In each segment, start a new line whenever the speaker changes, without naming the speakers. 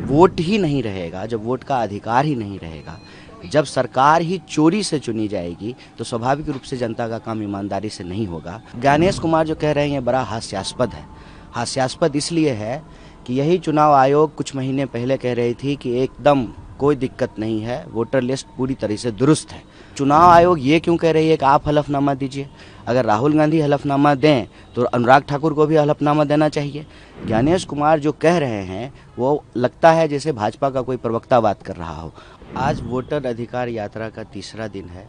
Vote ही नहीं रहेगा, जब वोट का अधिकार ही नहीं रहेगा, जब सरकार ही चोरी से चुनी जाएगी, तो स्वाभाविक रूप से जनता का काम ईमानदारी से नहीं होगा। ज्ञानेश कुमार जो कह रहे हैं ये बड़ा हास्यास्पद है। हास्यास्पद इसलिए है कि यही चुनाव आयोग कुछ महीने पहले कह रही थी कि एकदम कोई दिक्कत नहीं है, वोटर लिस्ट पूरी तरह से दुरुस्त है। चुनाव आयोग ये क्यों कह रही है कि आप हलफनामा दीजिए? अगर राहुल गांधी हलफनामा दें तो अनुराग ठाकुर को भी हलफनामा देना चाहिए। ज्ञानेश कुमार जो कह रहे हैं वो लगता है जैसे भाजपा का कोई प्रवक्ता बात कर रहा हो। आज वोटर अधिकार यात्रा का तीसरा दिन है।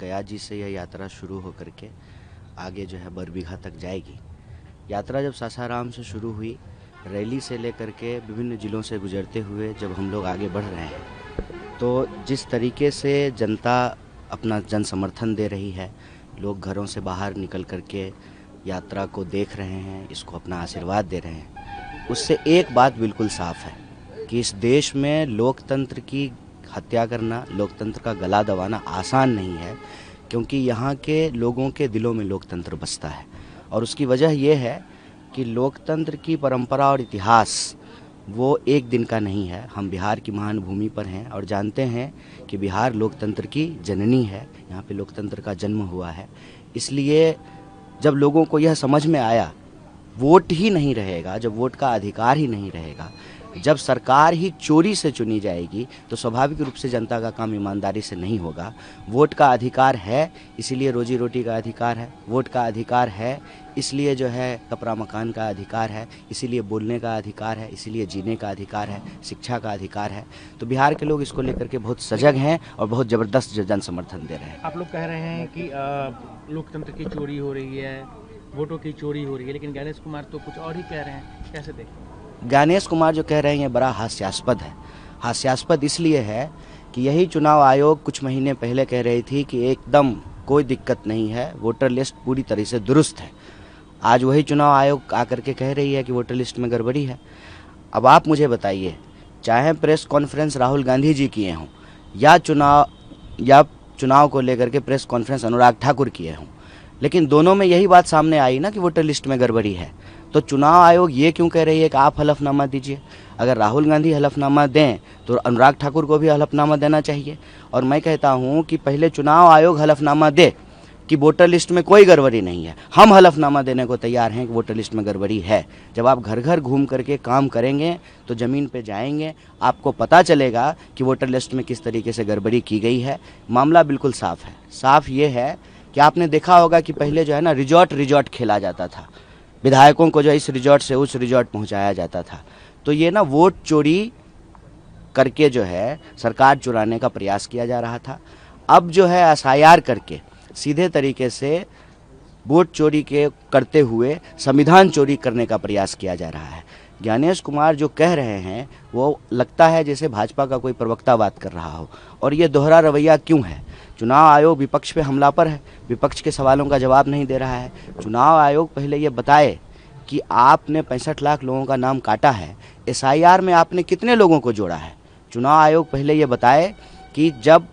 गया जी से यह यात्रा शुरू होकर के आगे जो है बरबीघा तक जाएगी। यात्रा जब सासाराम से शुरू हुई, रैली से लेकर के विभिन्न जिलों से गुजरते हुए जब हम लोग आगे बढ़ रहे हैं, तो जिस तरीके से जनता अपना जन समर्थन दे रही है, लोग घरों से बाहर निकल कर के यात्रा को देख रहे हैं, इसको अपना आशीर्वाद दे रहे हैं, उससे एक बात बिल्कुल साफ है कि इस देश में लोकतंत्र की हत्या करना, लोकतंत्र का गला दबाना आसान नहीं है, क्योंकि यहाँ के लोगों के दिलों में लोकतंत्र बसता है। और उसकी वजह यह है कि लोकतंत्र की परंपरा और इतिहास वो एक दिन का नहीं है। हम बिहार की महान भूमि पर हैं और जानते हैं कि बिहार लोकतंत्र की जननी है, यहाँ पे लोकतंत्र का जन्म हुआ है। इसलिए जब लोगों को यह समझ में आया वोट ही नहीं रहेगा, जब वोट का अधिकार ही नहीं रहेगा, जब सरकार ही चोरी से चुनी जाएगी, तो स्वाभाविक रूप से जनता का काम ईमानदारी से नहीं होगा। वोट का अधिकार है, इसीलिए रोजी रोटी का अधिकार है। वोट का अधिकार है, इसलिए जो है कपड़ा मकान का अधिकार है, इसीलिए बोलने का अधिकार है, इसीलिए जीने का अधिकार है, शिक्षा का अधिकार है। तो बिहार के लोग इसको लेकर के बहुत सजग हैं और बहुत ज़बरदस्त जन समर्थन दे रहे हैं।
आप लोग कह रहे हैं कि लोकतंत्र की चोरी हो रही है, वोटों की चोरी हो रही है, लेकिन ज्ञानेश कुमार तो कुछ और ही कह रहे हैं, कैसे देखें?
ज्ञानेश कुमार जो कह रहे हैं ये बड़ा हास्यास्पद है। हास्यास्पद इसलिए है कि यही चुनाव आयोग कुछ महीने पहले कह रही थी कि एकदम कोई दिक्कत नहीं है, वोटर लिस्ट पूरी तरह से दुरुस्त है। आज वही चुनाव आयोग आकर के कह रही है कि वोटर लिस्ट में गड़बड़ी है। अब आप मुझे बताइए, चाहे प्रेस कॉन्फ्रेंस राहुल गांधी जी किए हों या चुनाव को लेकर के प्रेस कॉन्फ्रेंस अनुराग ठाकुर किए हों, लेकिन दोनों में यही बात सामने आई ना कि वोटर लिस्ट में गड़बड़ी है। तो चुनाव आयोग ये क्यों कह रही है कि आप हलफनामा दीजिए? अगर राहुल गांधी हलफनामा दें तो अनुराग ठाकुर को भी हलफनामा देना चाहिए। और मैं कहता हूं कि पहले चुनाव आयोग हलफनामा दे कि वोटर लिस्ट में कोई गड़बड़ी नहीं है। हम हलफनामा देने को तैयार हैं कि वोटर लिस्ट में गड़बड़ी है। जब आप घर घर घूम करके काम करेंगे तो ज़मीन पे जाएंगे, आपको पता चलेगा कि वोटर लिस्ट में किस तरीके से गड़बड़ी की गई है। मामला बिल्कुल साफ है। साफ ये है कि आपने देखा होगा कि पहले जो है ना रिजॉर्ट खेला जाता था, विधायकों को जो इस रिजॉर्ट से उस रिजॉर्ट पहुंचाया जाता था। तो ये ना वोट चोरी करके जो है सरकार चुराने का प्रयास किया जा रहा था। अब जो है एसआईआर करके सीधे तरीके से वोट चोरी के करते हुए संविधान चोरी करने का प्रयास किया जा रहा है। ज्ञानेश कुमार जो कह रहे हैं वो लगता है जैसे भाजपा का कोई प्रवक्ता बात कर रहा हो। और ये दोहरा रवैया क्यों है? चुनाव आयोग विपक्ष पे हमला पर है, विपक्ष के सवालों का जवाब नहीं दे रहा है। चुनाव आयोग पहले ये बताए कि आपने 65 लाख लोगों का नाम काटा है, एसआईआर में आपने कितने लोगों को जोड़ा है। चुनाव आयोग पहले ये बताए कि जब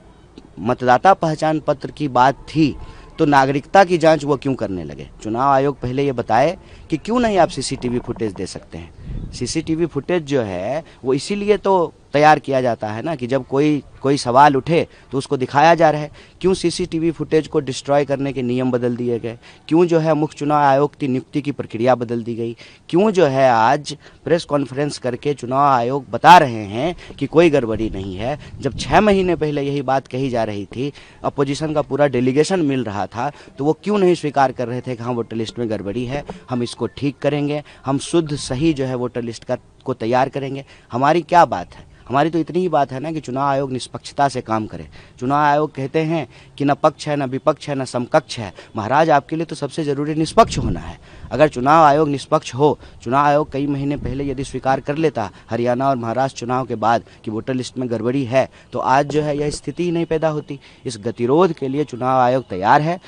मतदाता पहचान पत्र की बात थी तो नागरिकता की जांच वो क्यों करने लगे। चुनाव आयोग पहले ये बताए कि क्यों नहीं आप सीसीटीवी फुटेज दे सकते हैं। सीसीटीवी फुटेज जो है वो इसीलिए तो तैयार किया जाता है ना कि जब कोई सवाल उठे तो उसको दिखाया जा रहा है। क्यों सीसीटीवी फुटेज को डिस्ट्रॉय करने के नियम बदल दिए गए? क्यों जो है मुख्य चुनाव आयोग की नियुक्ति की प्रक्रिया बदल दी गई? क्यों जो है आज प्रेस कॉन्फ्रेंस करके चुनाव आयोग बता रहे हैं कि कोई गड़बड़ी नहीं है, जब 6 महीने पहले यही बात कही जा रही थी, अपोजिशन का पूरा डेलीगेशन मिल रहा था, तो वो क्यों नहीं स्वीकार कर रहे थे कि हाँ वोटर लिस्ट में गड़बड़ी है, हम इसको ठीक करेंगे, हम शुद्ध सही जो है वोटर लिस्ट को तैयार करेंगे। हमारी क्या बात है? हमारी तो इतनी ही बात है ना कि चुनाव आयोग निष्पक्षता से काम करे। चुनाव आयोग कहते हैं कि न पक्ष है, न विपक्ष है, न समकक्ष है। महाराज आपके लिए तो सबसे ज़रूरी निष्पक्ष होना है। अगर चुनाव आयोग निष्पक्ष हो, चुनाव आयोग कई महीने पहले यदि स्वीकार कर लेता हरियाणा और महाराष्ट्र चुनाव के बाद कि वोटर लिस्ट में गड़बड़ी है, तो आज जो है यह स्थिति ही नहीं पैदा होती। इस गतिरोध के लिए चुनाव आयोग तैयार है,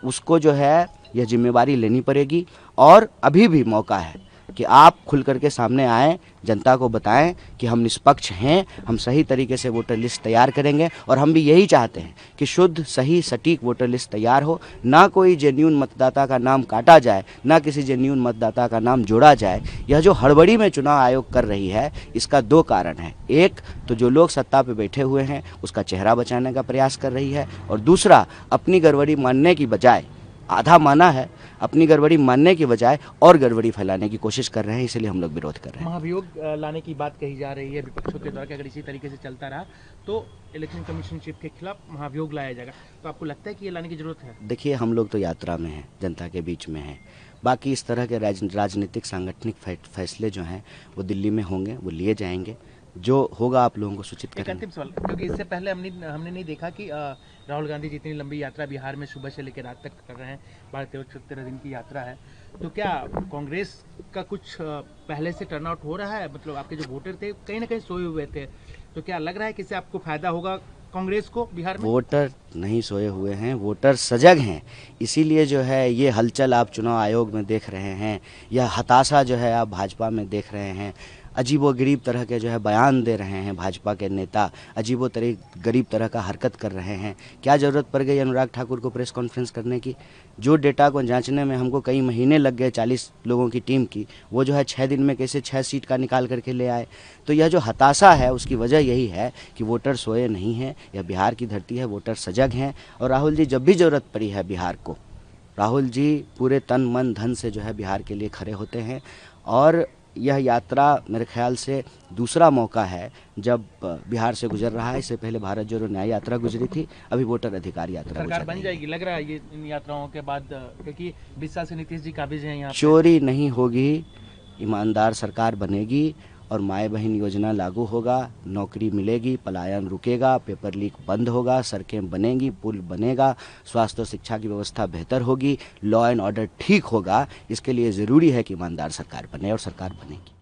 उसको जो है यह जिम्मेवारी लेनी पड़ेगी। और अभी भी मौका है कि आप खुल करके सामने आएँ, जनता को बताएं कि हम निष्पक्ष हैं, हम सही तरीके से वोटर लिस्ट तैयार करेंगे। और हम भी यही चाहते हैं कि शुद्ध, सही, सटीक वोटर लिस्ट तैयार हो, ना कोई जेन्युइन मतदाता का नाम काटा जाए, ना किसी जेन्युइन मतदाता का नाम जोड़ा जाए। यह जो हड़बड़ी में चुनाव आयोग कर रही है, इसका दो कारण है। एक तो जो लोग सत्ता पे बैठे हुए हैं उसका चेहरा बचाने का प्रयास कर रही है, और दूसरा अपनी गड़बड़ी मानने की बजाय, आधा माना है, अपनी गड़बड़ी मानने की बजाय और गड़बड़ी फैलाने की कोशिश कर रहे हैं, इसलिए हम लोग विरोध कर रहे हैं।
महाभियोग लाने की बात कही जा रही है विपक्षों के द्वारा कि अगर इसी तरीके से चलता रहा तो इलेक्शन कमीशन चीफ के खिलाफ महाभियोग लाया जाएगा, तो आपको लगता है कि ये लाने की जरूरत है?
देखिए, हम लोग तो यात्रा में हैं, जनता के बीच में हैं। बाकी इस तरह के राजनीतिक सांगठनिक फैसले जो हैं वो दिल्ली में होंगे, वो लिए जाएंगे, जो होगा आप लोगों को सूचित
एक
करेंगे।
अंतिम सवाल, क्योंकि इससे पहले हमने नहीं देखा कि राहुल गांधी जितनी लंबी यात्रा बिहार में सुबह से लेकर रात तक कर रहे हैं, 12-13 दिन की यात्रा है, तो क्या कांग्रेस का कुछ पहले से टर्नआउट हो रहा है? मतलब आपके जो वोटर थे कहीं ना कहीं सोए हुए थे, तो क्या लग रहा है कि इससे आपको फायदा होगा कांग्रेस को बिहार में?
वोटर नहीं सोए हुए हैं, वोटर सजग हैं। इसीलिए जो है ये हलचल आप चुनाव आयोग में देख रहे हैं, यह हताशा जो है आप भाजपा में देख रहे हैं। अजीबोगरीब तरह के जो है बयान दे रहे हैं भाजपा के नेता, गरीब तरह का हरकत कर रहे हैं। क्या ज़रूरत पड़ गई अनुराग ठाकुर को प्रेस कॉन्फ्रेंस करने की? जो डेटा को जांचने में हमको कई महीने लग गए 40 लोगों की टीम की, वो जो है 6 दिन में कैसे 6 सीट का निकाल करके ले आए। तो यह जो हताशा है उसकी वजह यही है कि वोटर सोए नहीं हैं। यह बिहार की धरती है, वोटर सजग हैं। और राहुल जी, जब भी ज़रूरत पड़ी है बिहार को, राहुल जी पूरे तन मन धन से जो है बिहार के लिए खड़े होते हैं। और यह यात्रा मेरे ख्याल से दूसरा मौका है जब बिहार से गुजर रहा है। इससे पहले भारत जोड़ो न्याय यात्रा गुजरी थी, अभी वोटर अधिकार यात्रा
सरकार बन जाएगी लग रहा है ये इन यात्राओं के बाद, क्योंकि 20 साल से नीतीश जी काबिज हैं यहाँ पे।
चोरी नहीं होगी, ईमानदार सरकार बनेगी और माए बहन योजना लागू होगा, नौकरी मिलेगी, पलायन रुकेगा, पेपर लीक बंद होगा, सड़कें बनेंगी, पुल बनेगा, स्वास्थ्य और शिक्षा की व्यवस्था बेहतर होगी, लॉ एंड ऑर्डर ठीक होगा। इसके लिए ज़रूरी है कि ईमानदार सरकार बने और सरकार बनेगी।